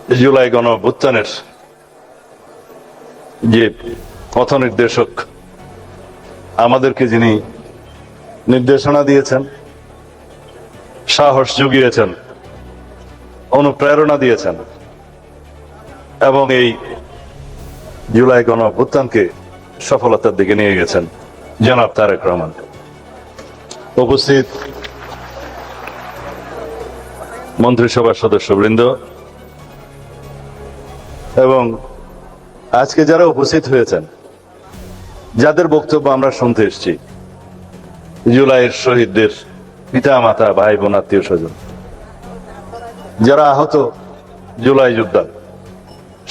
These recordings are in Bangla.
জুলাই গণ অভ্যুত্থানের যে পথ নির্দেশক আমাদেরকে যিনি নির্দেশনা দিয়েছেন, সাহস জুগিয়েছেন, অনুপ্রেরণা দিয়েছেন এবং এই জুলাই গণ অভ্যুত্থানকে সফলতার দিকে নিয়ে গেছেন জনাব তারেক রহমান। উপস্থিত মন্ত্রিসভার সদস্যবৃন্দ এবং আজকে যারা উপস্থিত হয়েছেন, যাদের বক্তব্য আমরা শুনতে এসেছি, জুলাইয়ের শহীদদের পিতা মাতা, ভাই বোন, আত্মীয় স্বজন, যারা আহত জুলাই যোদ্ধা,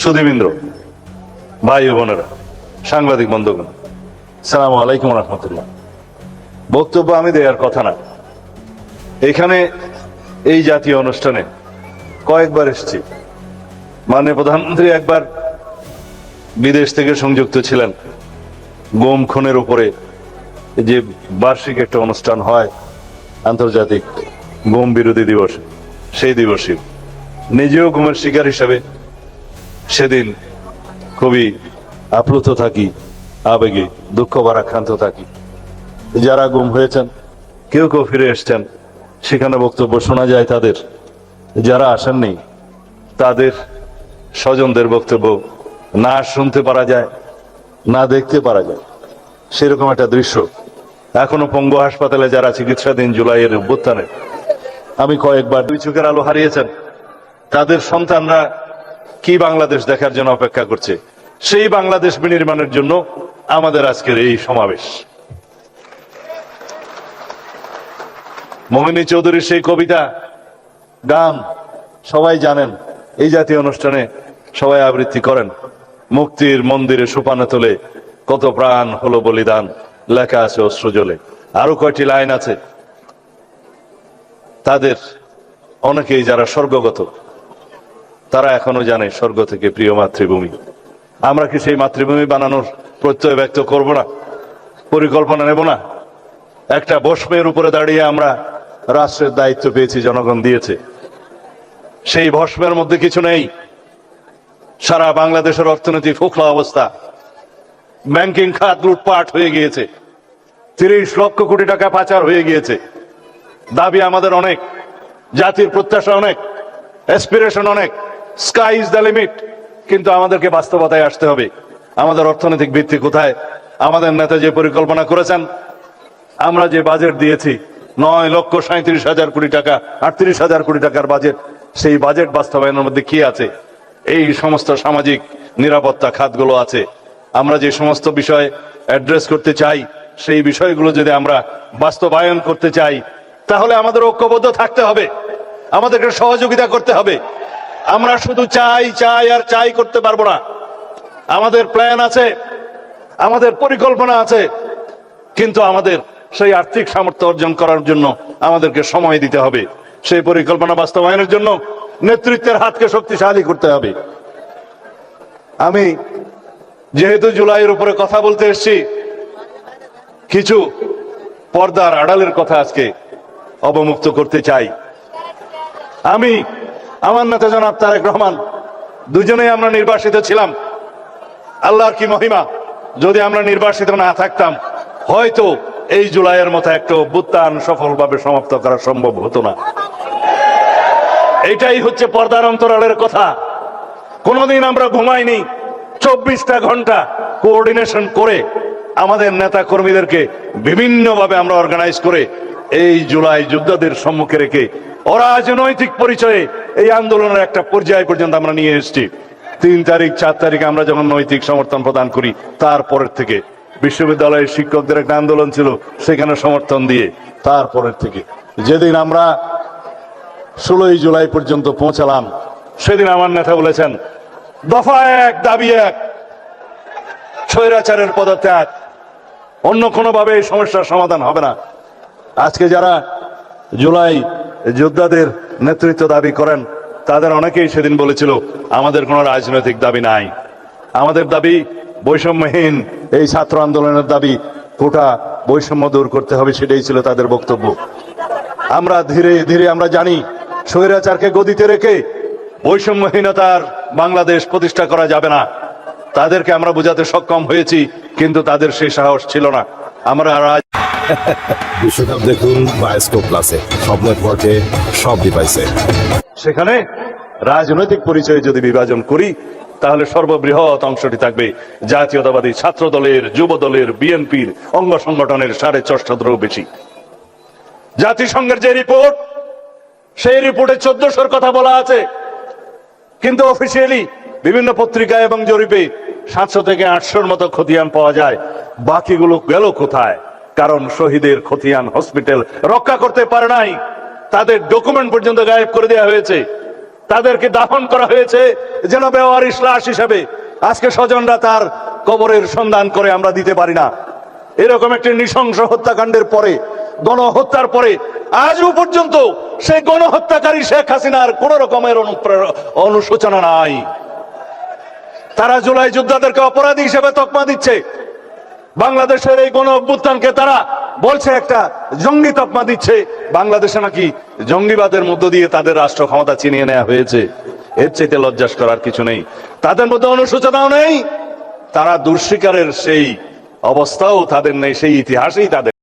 সুধীবৃন্দ, ভাই ও বোনেরা, সাংবাদিক বন্ধুগণ, আসসালামু আলাইকুম রহমতুল্লাহ। বক্তব্য আমি দেওয়ার কথা না, এখানে এই জাতীয় অনুষ্ঠানে কয়েকবার এসেছি। মাননীয় প্রধানমন্ত্রী একবার বিদেশ থেকে সংযুক্ত ছিলেন, গুম খুনের উপরে যে বার্ষিক একটা অনুষ্ঠান হয় আন্তর্জাতিক গুম বিরোধী দিবস, সেই দিবসে নিজেও গুমের শিকার হিসাবে সেদিন খুবই আপ্লুত থাকি, আবেগে দুঃখ ভারাক্রান্ত থাকি। যারা গুম হয়েছেন, কেউ কেউ ফিরে এসছেন, সেখানে বক্তব্য শোনা যায় তাদের। যারা আসেননি তাদের স্বজনদের বক্তব্য না শুনতে পারা যায়, না দেখতে পারা যায়, সেরকম একটা দৃশ্য এখনো পঙ্গু হাসপাতালে যারা চিকিৎসাধীন জুলাইয়ের অভ্যুত্থানে আমি কয়েকবার দুই চোখের আলো হারিয়েছেন, তাদের সন্তানরা কি বাংলাদেশ দেখার জন্য অপেক্ষা করছে, সেই বাংলাদেশ বিনির্মাণের জন্য আমাদের আজকের এই সমাবেশ। মোহিনী চৌধুরীর সেই কবিতা, গান সবাই জানেন, এই জাতীয় অনুষ্ঠানে সবাই আবৃত্তি করেন। মুক্তির মন্দিরে সোপানে তোলে কত প্রাণ হলো বলিদান, লেখা আছে অশ্রু জলে। আরো কয়টি লাইন আছে। তাদের অনেকেই যারা স্বর্গগত, তারা এখনো জানে স্বর্গ থেকে প্রিয় মাতৃভূমি। আমরা কি সেই মাতৃভূমি বানানোর প্রত্যয় ব্যক্ত করব না? পরিকল্পনা নেব না? একটা ভস্মের উপরে দাঁড়িয়ে আমরা রাষ্ট্রের দায়িত্ব পেয়েছি, জনগণ দিয়েছে। সেই ভস্মের মধ্যে কিছু নেই। সারা বাংলাদেশের অর্থনীতি ফোকলা অবস্থা, ব্যাংকিং খাত লুটপাট হয়ে গিয়েছে, 30 লক্ষ কোটি টাকা পাচার হয়ে গিয়েছে। দাবি আমাদের অনেক, জাতির প্রত্যাশা অনেক, অ্যাসপিরেশন অনেক, স্কাই ইজ দ্য লিমিট। কিন্তু আমাদেরকে বাস্তবতায় আসতে হবে। আমাদের অর্থনৈতিক ভিত্তি কোথায়? আমাদের নেতা যে পরিকল্পনা করেছেন, আমরা যে বাজেট দিয়েছি 9,37,000 কোটি টাকা, 38,000 কোটি টাকার বাজেট, সেই বাজেট বাস্তবায়নের মধ্যে কি আছে? এই সমস্ত সামাজিক নিরাপত্তা খাতগুলো আছে। আমরা যে সমস্ত বিষয় অ্যাড্রেস করতে চাই, সেই বিষয়গুলো যদি আমরা বাস্তবায়ন করতে চাই, তাহলে আমাদের ঐক্যবদ্ধ থাকতে হবে, আমাদেরকে সহযোগিতা করতে হবে। আমরা শুধু চাই চাই আর চাই করতে পারবো না। আমাদের প্ল্যান আছে, আমাদের পরিকল্পনা আছে, কিন্তু আমাদের সেই আর্থিক সামর্থ্য অর্জন করার জন্য আমাদেরকে সময় দিতে হবে। সেই পরিকল্পনা বাস্তবায়নের জন্য নেতৃত্বের হাতকে শক্তিশালী করতে হবে। আমি যেহেতু জুলাইয়ের উপরে কথা বলতে এসেছি, কিছু পর্দার আড়ালের কথা আজকে অবমুক্ত করতে চাই। আমি, আমার নেতা জনাব তারেক রহমান, দুজনেই আমরা নির্বাসিত ছিলাম। আল্লাহর কি মহিমা, যদি আমরা নির্বাসিত না থাকতাম, হয়তো এই জুলাইয়ের মতো একটা অভ্যুত্থান সফলভাবে সমাপ্ত করা সম্ভব হতো না। এটাই হচ্ছে পর্দার অন্তরালের কথা। কোনোদিন আমরা ঘুমাইনি। 24টা ঘন্টা কোঅর্ডিনেশন করে আমাদের নেতা কর্মীদেরকে বিভিন্নভাবে আমরা অর্গানাইজ করে এই জুলাই যোদ্ধাদের সম্মুখে রেখে অরাজনৈতিক পরিচয়ে এই আন্দোলনের একটা পর্যায় পর্যন্ত আমরা নিয়ে এসেছি। 3 তারিখ 4 তারিখে আমরা যখন নৈতিক সমর্থন প্রদান করি, তারপরের থেকে বিশ্ববিদ্যালয়ের শিক্ষকদের একটা আন্দোলন ছিল, সেখানে সমর্থন দিয়ে তারপরের থেকে যেদিন আমরা 16ই জুলাই পর্যন্ত পৌঁছালাম, সেদিন আমার নেতা বলেছেন, দফা 1, দাবি 1, স্বৈরাচারের পদত্যাগ, অন্য কোনোভাবে এই সমস্যার সমাধান হবে না। আজকে যারা জুলাই যোদ্ধাদের নেতৃত্ব দাবি করেন, তাদের অনেকেই সেদিন বলেছিল আমাদের কোনো রাজনৈতিক দাবি নাই, আমাদের দাবি বৈষম্যহীন এই ছাত্র আন্দোলনের দাবি, কোটা বৈষম্য দূর করতে হবে, সেটাই ছিল তাদের বক্তব্য। আমরা ধীরে ধীরে আমরা জানি, স্বৈরাচারকে গদিতে রেখে বৈষম্যহীনতার বাংলাদেশ প্রতিষ্ঠা করা যাবে না। তাদেরকে আমরা বোঝাতে সক্ষম হয়েছি, কিন্তু তাদের সেই সাহস ছিল না। আমরা বিশ্বকাপ দেখুন বায়োস্কোপ প্লাসে, সব নেটওয়ার্কে, সব ডিভাইসে। সেখানে রাজনৈতিক পরিচয় যদি বিভাজন করি, তাহলে সর্ববৃহৎ অংশটি থাকবে জাতীয়তাবাদী ছাত্র দলের, যুব দলের, বিএনপির অঙ্গ সংগঠনের 650 বেশি। জাতিসংঘের যে রিপোর্ট, সেই রিপোর্টে 1400 কথা বলা আছে, কিন্তু অফিসিয়ালি বিভিন্ন পত্রিকা এবং জরিপে 700 থেকে 800 মতো খতিয়ান পাওয়া যায়। বাকিগুলো গেল কোথায়? কারণ শহীদের খতিয়ান হসপিটাল রক্ষা করতে পারে নাই, তাদের ডকুমেন্ট পর্যন্ত গায়েব করে দেওয়া হয়েছে, তাদেরকে দাফন করা হয়েছে যেন বেওয়ারিশ লাশ হিসেবে। আজকে স্বজনরা তার কবরের সন্ধান করে আমরা দিতে পারি না। এরকম একটি নৃশংস হত্যাকাণ্ডের পরে, গণহত্যার পরে আজও পর্যন্ত সেই গণহত্যাকারী শেখ হাসিনার কোন রকমের অনুশোচনা নাই। তারা জুলাই যোদ্ধাদেরকে অপরাধী হিসেবে তকমা দিচ্ছে। বাংলাদেশের এই গণ অভ্যুত্থানকে তারা বলছে একটা জঙ্গি তকমা দিচ্ছে। বাংলাদেশে নাকি জঙ্গিবাদের মধ্য দিয়ে তাদের রাষ্ট্র ক্ষমতা ছিনিয়ে নেওয়া হয়েছে। এর চাইতে লজ্জাস করার কিছু নেই। তাদের মধ্যে অনুশোচনাও নেই, তারা দুঃস্বীকারের সেই অবস্থাও তাদের নেই, সেই ইতিহাসেই তাদের